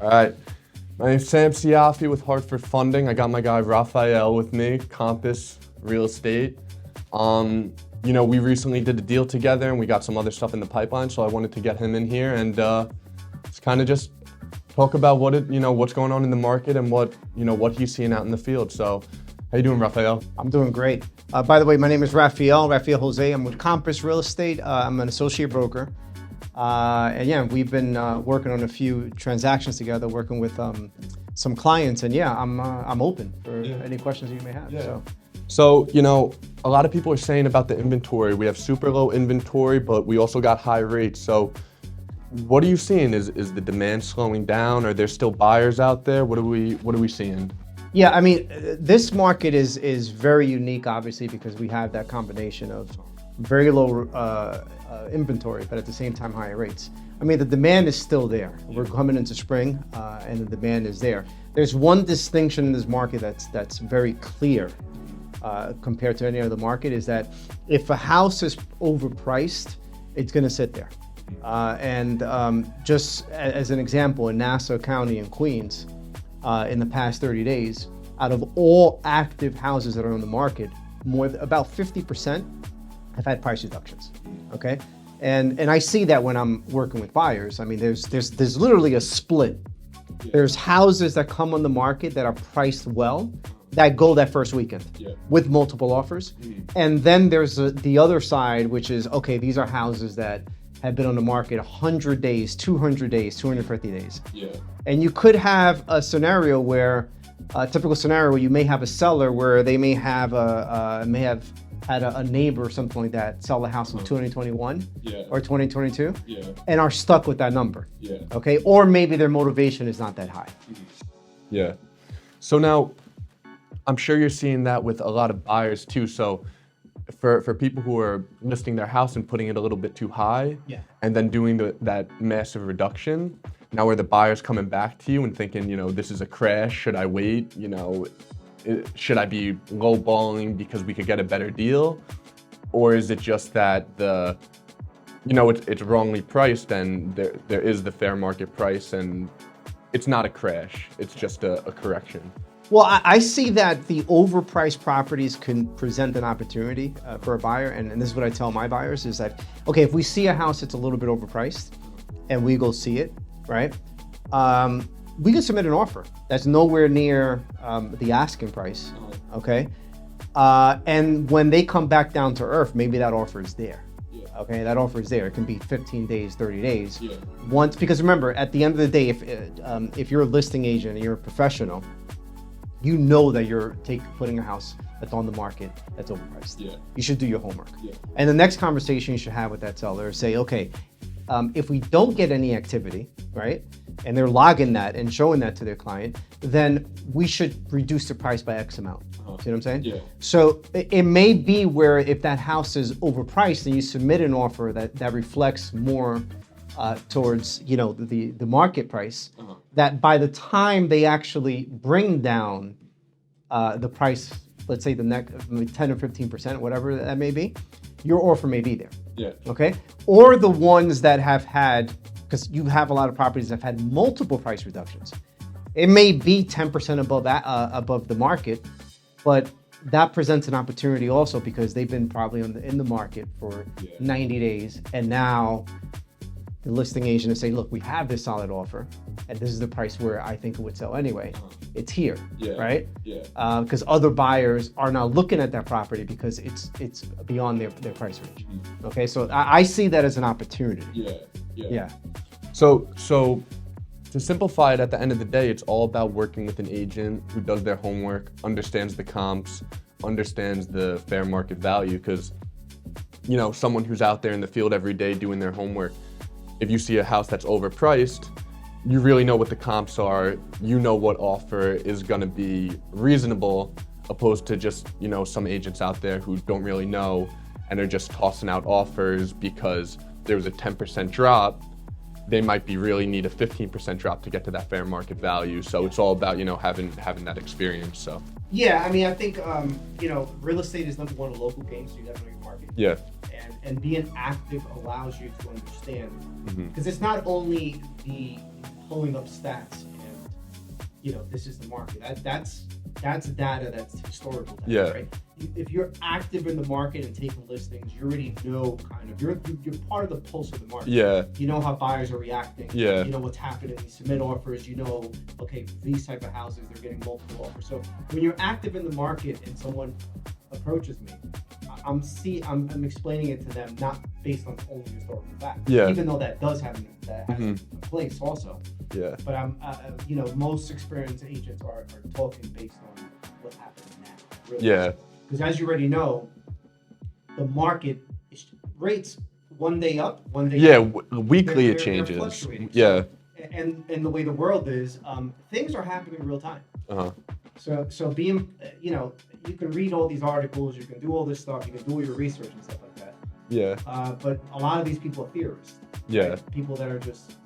All right. My name's Sam Cioffi with Hartford Funding. I got my guy Rafael with me, Compass Real Estate. We recently did a deal together and we got some other stuff in the pipeline, so I wanted to get him in here and just kind of just talk about what's going on in the market and what he's seeing out in the field. So, how you doing, Rafael? I'm doing great. By the way, my name is Rafael Jose. I'm with Compass Real Estate. I'm an associate broker. We've been working on a few transactions together, working with some clients, and I'm open for any questions you may have. Yeah. So, a lot of people are saying about the inventory. We have super low inventory, but we also got high rates. So, what are you seeing? Is the demand slowing down? Are there still buyers out there? What are we seeing? Yeah, I mean, this market is very unique, obviously, because we have that combination of very low inventory, but at the same time, higher rates. I mean, the demand is still there. We're coming into spring, and the demand is there. There's one distinction in this market that's very clear compared to any other market, is that if a house is overpriced, it's going to sit there. Just as an example, in Nassau County in Queens, in the past 30 days, out of all active houses that are on the market, about 50% have had price reductions. Okay, and I see that when I'm working with buyers. I mean, there's literally a split. There's houses that come on the market that are priced well, that go that first weekend with multiple offers, and then there's the other side, which is, okay, these are houses that have been on the market 100 days, 200 days, 250 days. And you could have a scenario where, a typical scenario where you may have a seller where they may have had a neighbor or something like that sell the house in 2021 or 2022 and are stuck with that number. Okay, or maybe their motivation is not that high. Yeah. So now, I'm sure you're seeing that with a lot of buyers too. So for people who are listing their house and putting it a little bit too high, and then doing that massive reduction, now are the buyers coming back to you and thinking, this is a crash, should I wait? Should I be lowballing because we could get a better deal? Or is it just that it's wrongly priced and there is the fair market price and it's not a crash, it's just a correction? Well, I see that the overpriced properties can present an opportunity for a buyer, and this is what I tell my buyers, is that, okay, if we see a house that's a little bit overpriced and we go see it, right, we can submit an offer that's nowhere near the asking price, okay? And when they come back down to earth, maybe that offer is there. Okay, that offer is there. It can be 15 days, 30 days. Because remember, at the end of the day, if you're a listing agent and you're a professional, you know that you're putting a house that's on the market that's overpriced. You should do your homework. And the next conversation you should have with that seller is say, okay, if we don't get any activity, right, and they're logging that and showing that to their client, then we should reduce the price by X amount. See what I'm saying? So it may be where if that house is overpriced and you submit an offer that reflects more towards the market price, that by the time they actually bring down the price, let's say the next 10 or 15%, whatever that may be, your offer may be there. Okay, or the ones that have had, because you have a lot of properties that have had multiple price reductions, it may be 10% above the market, but that presents an opportunity also because they've been probably in the market for 90 days, and now the listing agent is saying, look, we have this solid offer, and this is the price where I think it would sell anyway. It's here, right? Because other buyers are now looking at that property because it's beyond their price range. Okay, so I see that as an opportunity. So to simplify it, at the end of the day, it's all about working with an agent who does their homework, understands the comps, understands the fair market value, because someone who's out there in the field every day doing their homework, if you see a house that's overpriced, you really know what the comps are, what offer is gonna be reasonable, opposed to just, some agents out there who don't really know and are just tossing out offers because there was a 10% drop. They might really need a 15% drop to get to that fair market value. So it's all about, having that experience, so. Yeah, I mean, I think, real estate is number one a local game, so you have to know your market. And being active allows you to understand, because it's not only the pulling up stats this is the market. That's data that's historical data, Yeah. right? If you're active in the market and taking listings, you already know you're part of the pulse of the market. Yeah. You know how buyers are reacting. Yeah. You know what's happening. You submit offers. You know, okay, these type of houses, they're getting multiple offers. So when you're active in the market and someone approaches me, I'm explaining it to them not based on only historical facts. Yeah. Even though that does have a place also. Yeah. But I'm most experienced agents are talking based on what's happening now. Really. Yeah. Because as you already know, the market rates one day up, one day down. Weekly it They're changes. fluctuating. Yeah. And the way the world is, things are happening in real time. Uh-huh. So being, you can read all these articles, you can do all this stuff, you can do all your research and stuff like that. Yeah. But a lot of these people are theorists. Yeah. Right? People that are just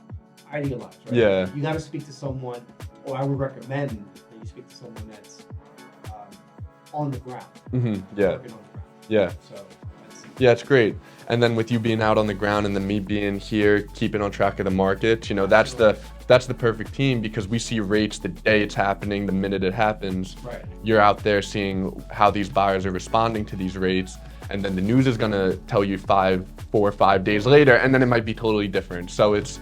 idealized, right? Yeah. You got to speak to someone, or I would recommend that you speak to someone that's on the ground. Yeah. Working on the ground. Yeah. So Yeah, it's great. And then with you being out on the ground and then me being here, keeping on track of the market, that's the perfect team, because we see rates the day it's happening, the minute it happens. Right. You're out there seeing how these buyers are responding to these rates, and then the news is gonna tell you 4 or 5 days later, and then it might be totally different. So it's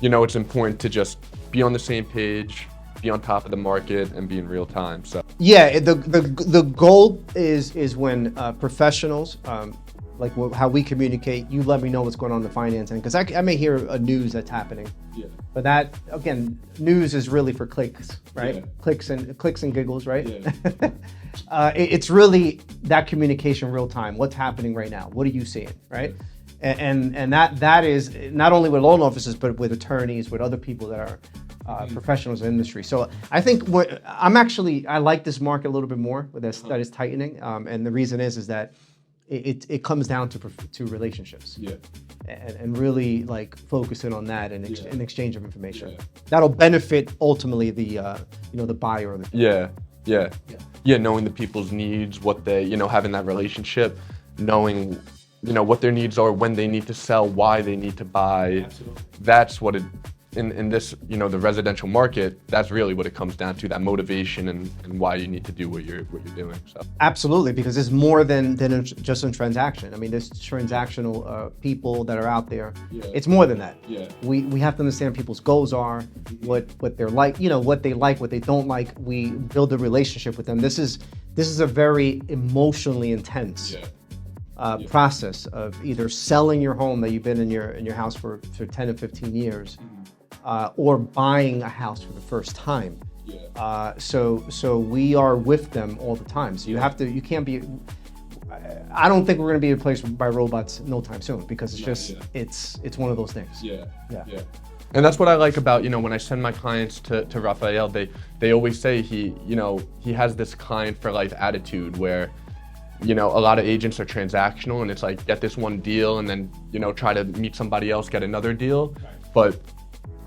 important to just be on the same page, be on top of the market, and be in real time. So yeah, the goal is when professionals, like how we communicate, you let me know what's going on in the finance end, because I may hear a news that's happening. Yeah. But that, again, news is really for clicks, right? Yeah. Clicks and giggles, right? Yeah. It's really that communication real time. What's happening right now? What are you seeing, right? And that is not only with loan officers, but with attorneys, with other people that are professionals in the industry. So I think I like this market a little bit more, that is tightening. And the reason is that it comes down to relationships. Yeah. And really like focusing on that and an exchange of information. Yeah. That'll benefit ultimately the the buyer or the Yeah, knowing the people's needs, what they, having that relationship, knowing, what their needs are, when they need to sell, why they need to buy. Absolutely. That's what in this, the residential market, that's really what it comes down to, that motivation and why you need to do what you're doing. So Absolutely, because it's more than just a transaction. I mean, there's transactional people that are out there. Yeah. It's more than that. Yeah. We have to understand what people's goals are, what they're like, what they like, what they don't like. We build a relationship with them. This is a very emotionally intense process of either selling your home that you've been in your house for 10 or 15 years. Or buying a house for the first time. Yeah. So we are with them all the time. So you can't be, I don't think we're going to be replaced by robots no time soon, because it's one of those things. Yeah. And that's what I like about, when I send my clients to Rafael, they always say he has this client for life attitude where, a lot of agents are transactional, and it's like, get this one deal and then, try to meet somebody else, get another deal. Right. But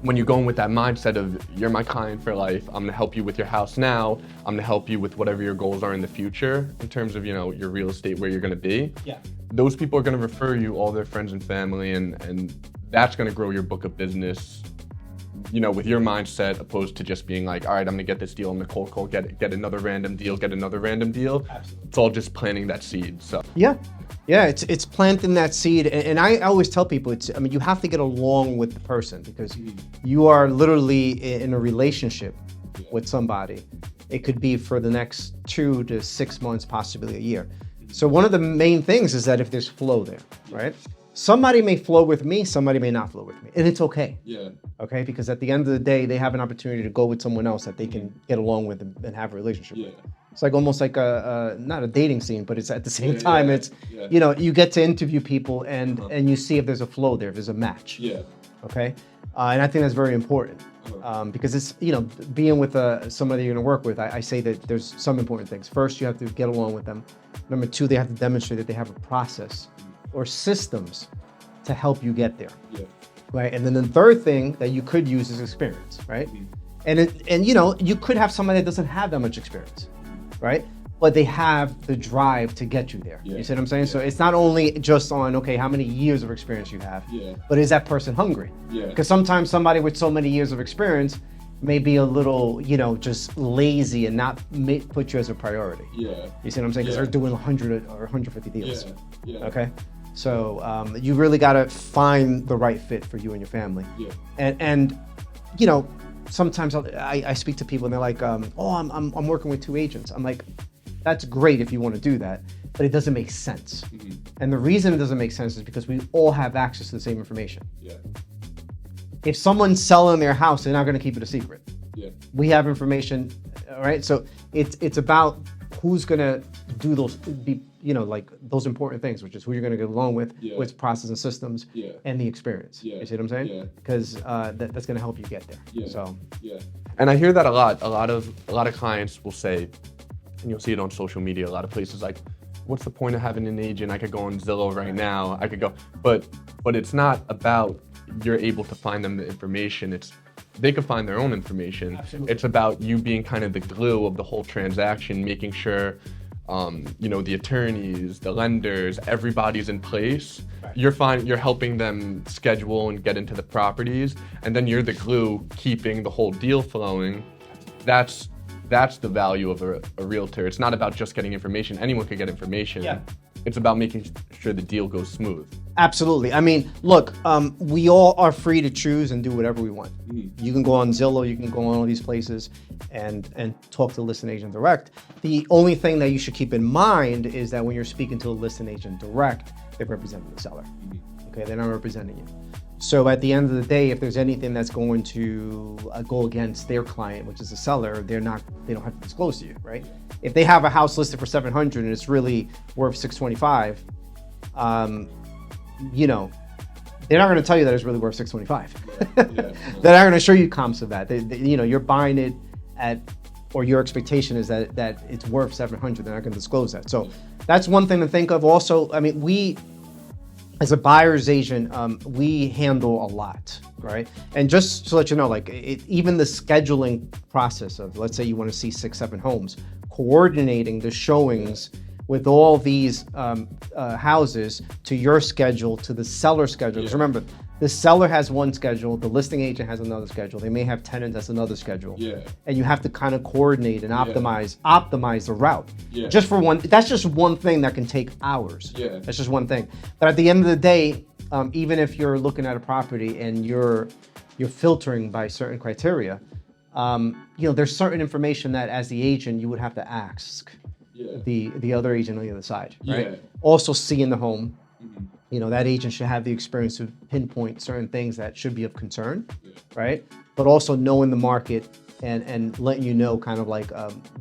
when you go in with that mindset of, you're my client for life, I'm gonna help you with your house now, I'm gonna help you with whatever your goals are in the future in terms of, your real estate, where you're gonna be. Yeah. Those people are gonna refer you all their friends and family, and that's gonna grow your book of business, with your mindset, opposed to just being like, all right, I'm gonna get this deal, I'm gonna cold call, get another random deal, get another random deal. Absolutely. It's all just planting that seed, so. Yeah, it's planting that seed, and I always tell people, you have to get along with the person, because you are literally in a relationship with somebody. It could be for the next 2 to 6 months, possibly a year. So one of the main things is that if there's flow there, right? Somebody may flow with me, somebody may not flow with me, and it's okay. Yeah. Okay, because at the end of the day, they have an opportunity to go with someone else that they can get along with and have a relationship with. It's like almost like not a dating scene, but it's at the same time, it's, you get to interview people and you see if there's a flow there, if there's a match. Yeah. Okay. And I think that's very important because it's, being with somebody you're going to work with, I say that there's some important things. First, you have to get along with them. Number 2, they have to demonstrate that they have a process or systems to help you get there. Yeah. Right. And then the third thing that you could use is experience, right? And you could have somebody that doesn't have that much experience. Right? But they have the drive to get you there. You see what I'm saying? So it's not only just on, okay, how many years of experience you have, but is that person hungry? Because sometimes somebody with so many years of experience, may be a little, just lazy and not put you as a priority. Yeah. You see what I'm saying? Because they're doing 100 or 150 deals. Yeah. Okay. So you really got to find the right fit for you and your family. Yeah. And sometimes I speak to people and they're like, I'm working with 2 agents. I'm like, that's great if you want to do that, but it doesn't make sense. Mm-hmm. And the reason it doesn't make sense is because we all have access to the same information. Yeah. If someone's selling their house, they're not going to keep it a secret. Yeah. We have information, all right? So it's about who's going to do those, those important things, which is who you're going to get along with, which process and systems, and the experience. Yeah. You see what I'm saying? Yeah. Because that's going to help you get there. Yeah. So. Yeah. And I hear that a lot. A lot of clients will say, and you'll see it on social media, a lot of places like, what's the point of having an agent? I could go on Zillow right now. I could go, but it's not about you're able to find them the information. They could find their own information. Absolutely. It's about you being kind of the glue of the whole transaction, making sure, the attorneys, the lenders, everybody's in place. Right. You're helping them schedule and get into the properties, and then you're the glue keeping the whole deal flowing. That's the value of a realtor. It's not about just getting information. Anyone could get information. Yeah. It's about making sure the deal goes smooth. Absolutely. I mean, look, we all are free to choose and do whatever we want. Mm-hmm. You can go on Zillow, you can go on all these places and talk to the listing agent direct. The only thing that you should keep in mind is that when you're speaking to a listing agent direct, they're representing the seller. Mm-hmm. Okay, they're not representing you. So at the end of the day, if there's anything that's going to go against their client, which is the seller, they don't have to disclose to you, right? If they have a house listed for $700 and it's really worth $625, they're not going to tell you that it's really worth $625. They're not going to show you comps of that. You're buying it at, or your expectation is that it's worth $700. They're not going to disclose that. So that's one thing to think of. Also, I mean, we, as a buyer's agent, we handle a lot, right? And just to let you know, even the scheduling process of, let's say you want to see 6-7 homes, coordinating the showings with all these houses to your schedule, to the seller's schedule. Because remember, the seller has one schedule, the listing agent has another schedule. They may have tenants, that's another schedule. Yeah. And you have to kind of coordinate and optimize the route. Yeah. Just for one, that's just one thing that can take hours. Yeah. That's just one thing. But at the end of the day, even if you're looking at a property and you're filtering by certain criteria, there's certain information that as the agent you would have to ask the other agent on the other side, right? Yeah. Also seeing the home. Mm-hmm. That agent should have the experience to pinpoint certain things that should be of concern, right? But also knowing the market and letting you know kind of like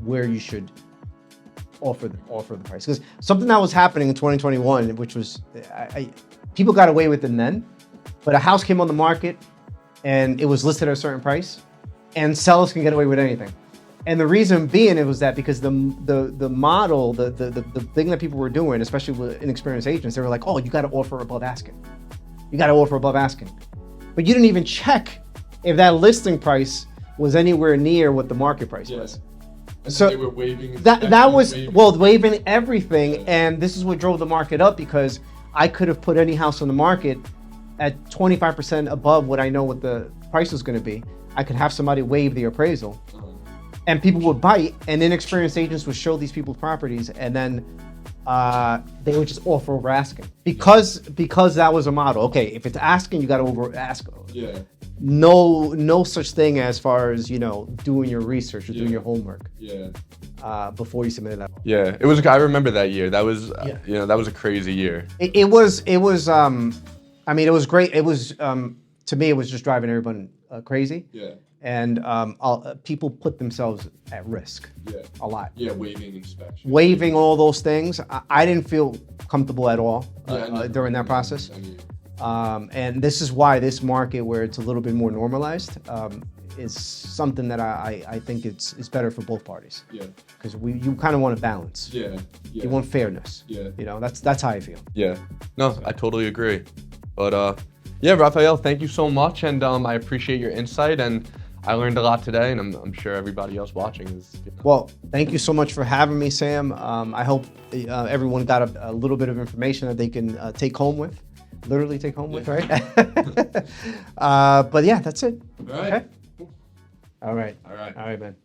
where you should offer the price. Because something that was happening in 2021, which was people got away with it then, but a house came on the market and it was listed at a certain price, and sellers can get away with anything. And the reason being, it was that because the model, the thing that people were doing, especially with inexperienced agents, they were like, oh, you got to offer above asking. You got to offer above asking. But you didn't even check if that listing price was anywhere near what the market price was. And so they were waiving waiving everything. Yeah. And this is what drove the market up, because I could have put any house on the market at 25% above what I know what the price was going to be. I could have somebody waive the appraisal. And people would bite, and inexperienced agents would show these people properties, and then they would just offer over asking because that was a model. Okay, if it's asking, you got to over ask. Yeah. No such thing as far as doing your research or doing your homework. Yeah. Before you submitted that. Yeah, it was. I remember that year. That was that was a crazy year. It was. I mean, it was great. It was to me, it was just driving everyone crazy. Yeah. And people put themselves at risk a lot. Yeah, waiving inspection. Waiving all those things. I didn't feel comfortable at all during that process. And this is why this market, where it's a little bit more normalized, is something that I think it's better for both parties. Yeah. Because you kind of want a balance. Yeah. You want fairness. Yeah. That's how I feel. Yeah. No, I totally agree. But yeah, Rafael, thank you so much, and I appreciate your insight, and I learned a lot today, and I'm sure everybody else watching is. Well, thank you so much for having me, Sam. I hope everyone got a little bit of information that they can take home with, literally take home with, right? But yeah, that's it. All right. Okay. All right. All right. All right, man.